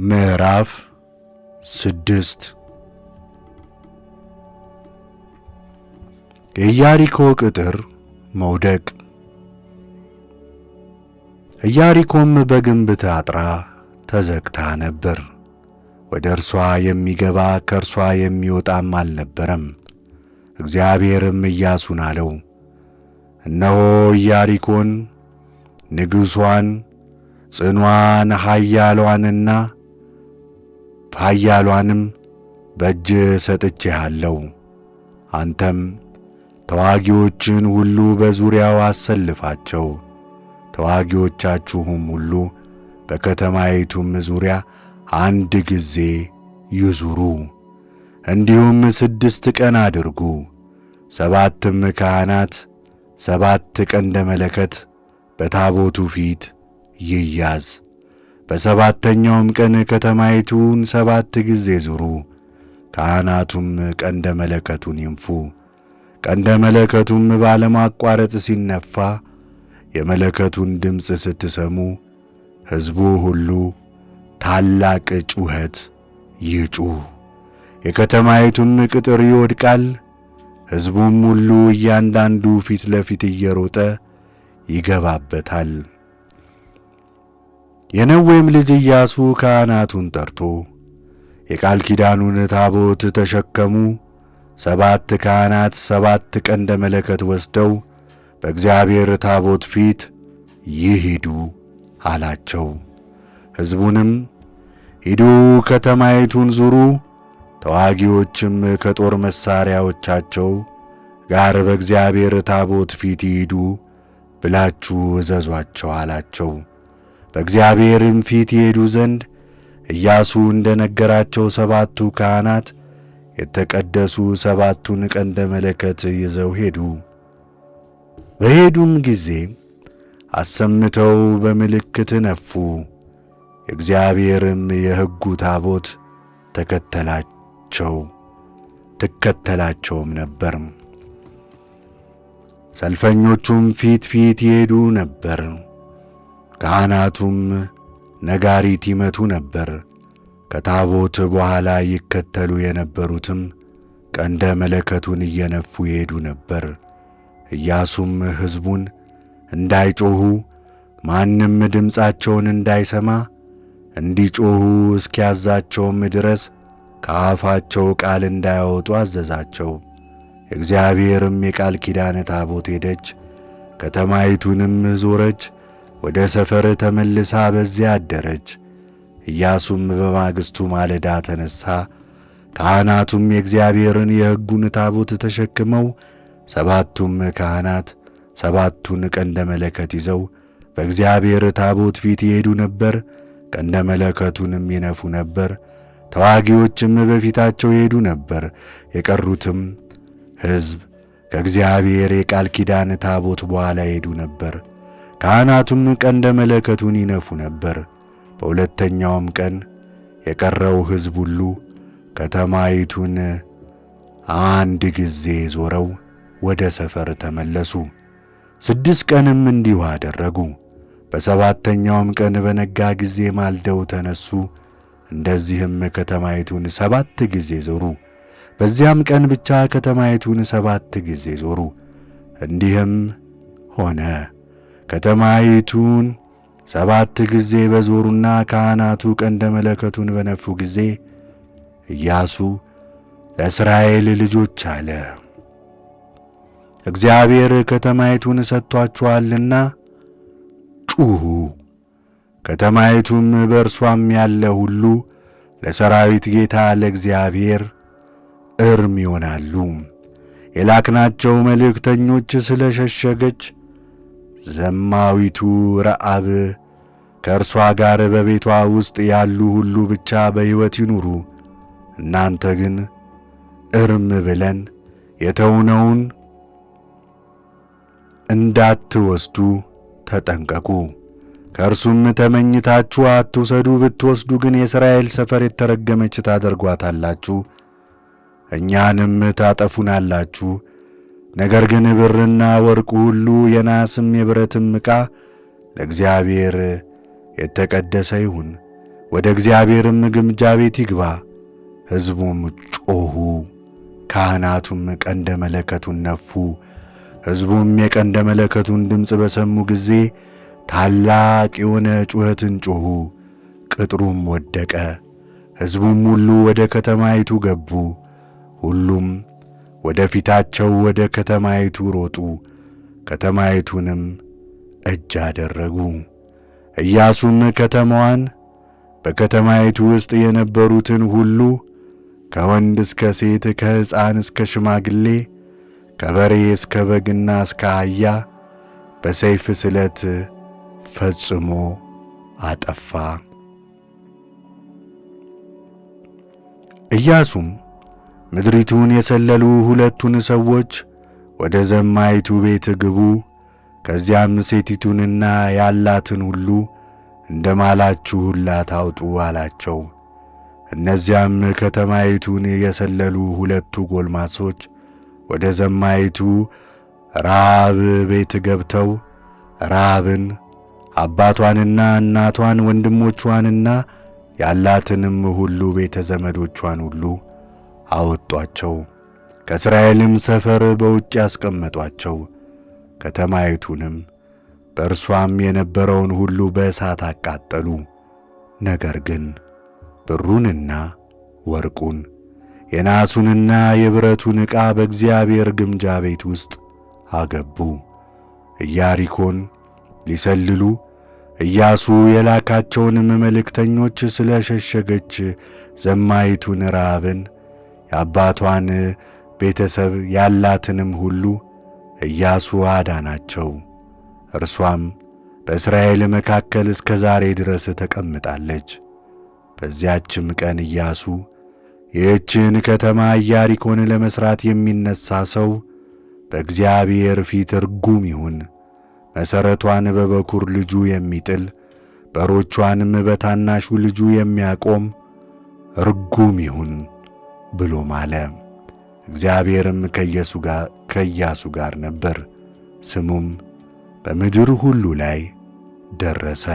ምዕራፍ 6 የኢያሪኮ ቅጥር መውደቅ። ኢያሪኮም በግንብ ታጥራ ተዘግታ ነበር። ወደ እርሷ የሚገባ ከእርሷ የሚወጣም አልነበረም። እግዚአብሔርም ኢያሱን አለው፣ እነሆ ኢያሪኮን ንጉሷን ጽኗን ኃያሏንም በእጅ ሰጥቼሃለሁ። አንተም ተዋጊዎችን ሁሉ በዙሪያው አሰልፋቸው፣ ተዋጊዎቻችሁም ሁሉ በከተማይቱም ዙሪያ አንድ ጊዜ ይዙሩ። እንዲሁም 6 ቀን አድርጉ። 7 ካህናት 7 ቀንደ መለከት በታቦቱ ፊት ይያዝ። በሰባተኛውም ቀን ከተማይቱን 7 ጊዜ ዙሩ። ካህናቱም ቀንደ መለከቱን ይንፉ። ቀንደ መለከቱም ባለማቋረጥ ሲነፋ የመለከቱን ድምፅ ስትሰሙ ሕዝቡ ሁሉ ታላቅ ጩኸት ይጩህ። የከተማይቱም ቅጥር ይወድቃል። ሕዝቡም ሁሉ እያንዳንዱ ፊት ለፊት እየሮጠ ይገባበታል። የነዌም ልጅ ኢያሱ ካህናቱን ጠርቶ የቃል ኪዳኑን ታቦት ተሸከሙ፣ 7 ካህናት 7 ቀንደ መለከት ወስደው በእግዚአብሔር ታቦት ፊት ይሂዱ አላቸው። ሕዝቡንም ሂዱ፣ ከተማይቱን ዙሩ፣ ተዋጊዎችም ከጦር መሣሪያዎቻቸው ጋር በእግዚአብሔር ታቦት ፊት ይሂዱ ብላችሁ እዘዟቸው አላቸው። በእግዚአብሔርም ፊት ይሄዱ ዘንድ ኢያሱ እንደ ነገራቸው 7ቱ ካህናት የተቀደሱ 7ቱን ቀንደ መለከት ይዘው ሄዱ። በሄዱም ጊዜ አሰምተው በምልክት ነፉ። የእግዚአብሔርም የሕጉ ታቦት ትከተላቸውም ነበር። ሰልፈኞቹም ፊት ይሄዱ ነበር። ካህናቱም ነጋሪት ይመቱ ነበር። ከታቦት በኋላ ይከተሉ የነበሩትም ቀንደ መለከቱን እየነፉ ይሄዱ ነበር። ኢያሱም ሕዝቡን እንዳይጮኹ ማንም ድምፃቸውን እንዳይሰማ እንዲጮኹ እስኪያዛቸውም ድረስ ከአፋቸው ቃል እንዳያወጡ አዘዛቸው። የእግዚአብሔርም የቃል ኪዳን ታቦት ሄደች፣ ከተማይቱንም ዞረች፣ ወደ ሰፈር ተመልሳ በዚያ አደረች። ኢያሱም በማግስቱ ማለዳ ተነሣ። ካህናቱም የእግዚአብሔርን የሕጉን ታቦት ተሸክመው 7ቱም ካህናት 7ቱን ቀንደ መለከት ይዘው በእግዚአብሔር ታቦት ፊት ይሄዱ ነበር። ቀንደ መለከቱንም ይነፉ ነበር። ተዋጊዎችም በፊታቸው ይሄዱ ነበር። የቀሩትም ሕዝብ ከእግዚአብሔር የቃል ኪዳን ታቦት በኋላ ይሄዱ ነበር። ካህናቱም ቀንደ መለከቱን ይነፉ ነበር። በሁለተኛውም ቀን የቀረው ሕዝብ ሁሉ ከተማይቱን አንድ ጊዜ ዞረው ወደ ሰፈር ተመለሱ። 6 ቀንም እንዲሁ አደረጉ። በሰባተኛውም ቀን በነጋ ጊዜ ማልደው ተነሱ። እንደዚህም ከተማይቱን 7 ጊዜ ዞሩ። በዚያም ቀን ብቻ ከተማይቱን 7 ጊዜ ዞሩ። እንዲህም ሆነ፣ ከተማይቱን 7 ጊዜ በዞሩና ካህናቱ ቀንደ መለከቱን በነፉ ጊዜ ኢያሱ ለእስራኤል ልጆች አለ፣ እግዚአብሔር ከተማይቱን ሰጥቶአችኋልና ጩኹ። ከተማይቱም በእርሷም ያለ ሁሉ ለሠራዊት ጌታ ለእግዚአብሔር እርም ይሆናሉ። የላክናቸው መልእክተኞች ስለ ሸሸገች ዘማዊቱ ረዓብ ከእርሷ ጋር በቤቷ ውስጥ ያሉ ሁሉ ብቻ በሕይወት ይኑሩ። እናንተ ግን እርም ብለን የተውነውን እንዳትወስዱ ተጠንቀቁ። ከእርሱም ተመኝታችሁ አትውሰዱ። ብትወስዱ ግን የእስራኤል ሰፈር የተረገመች ታደርጓታላችሁ፣ እኛንም ታጠፉናላችሁ። ነገር ግን ብርና ወርቁ ሁሉ የናስም የብረትም ዕቃ ለእግዚአብሔር የተቀደሰ ይሁን። ወደ እግዚአብሔርም ግምጃ ቤት ይግባ። ሕዝቡም ጮኹ፣ ካህናቱም ቀንደ መለከቱን ነፉ። ሕዝቡም የቀንደ መለከቱን ድምፅ በሰሙ ጊዜ ታላቅ የሆነ ጩኸትን ጮኹ፣ ቅጥሩም ወደቀ። ሕዝቡም ሁሉ ወደ ከተማይቱ ገቡ። ሁሉም ወደ ፊታቸው ወደ ከተማይቱ ሮጡ፣ ከተማይቱንም እጅ አደረጉ። ኢያሱም ከተማዋን በከተማይቱ ውስጥ የነበሩትን ሁሉ ከወንድ እስከ ሴት ከሕፃን እስከ ሽማግሌ ከበሬ እስከ በግና እስከ አህያ በሰይፍ ስለት ፈጽሞ አጠፋ። ኢያሱም ምድሪቱን የሰለሉ ሁለቱን ሰዎች ወደ ዘማይቱ ቤት ግቡ፣ ከዚያም ሴቲቱንና ያላትን ሁሉ እንደ ማላችሁላት አውጡ አላቸው። እነዚያም ከተማይቱን የሰለሉ ሁለቱ ጎልማሶች ወደ ዘማይቱ ረዓብ ቤት ገብተው ረዓብን፣ አባቷንና እናቷን፣ ወንድሞቿንና ያላትንም ሁሉ ቤተ ዘመዶቿን ሁሉ አወጧቸው። ከእስራኤልም ሰፈር በውጭ ያስቀመጧቸው። ከተማይቱንም በእርሷም የነበረውን ሁሉ በእሳት አቃጠሉ። ነገር ግን ብሩንና ወርቁን የናሱንና የብረቱን ዕቃ በእግዚአብሔር ግምጃ ቤት ውስጥ አገቡ። ኢያሪኮን ሊሰልሉ ኢያሱ የላካቸውንም መልእክተኞች ስለ ሸሸገች ዘማይቱን ረዓብን የአባቷን ቤተሰብ ያላትንም ሁሉ ኢያሱ አዳናቸው። እርሷም በእስራኤል መካከል እስከ ዛሬ ድረስ ተቀምጣለች። በዚያችም ቀን ኢያሱ ይህችን ከተማ ኢያሪኮን ለመሥራት የሚነሣ ሰው በእግዚአብሔር ፊት ርጉም ይሁን፣ መሠረቷን በበኩር ልጁ የሚጥል በሮቿንም በታናሹ ልጁ የሚያቆም ርጉም ይሁን ብሎ ማለ። እግዚአብሔርም ከኢያሱ ጋር ነበር፣ ስሙም በምድር ሁሉ ላይ ደረሰ።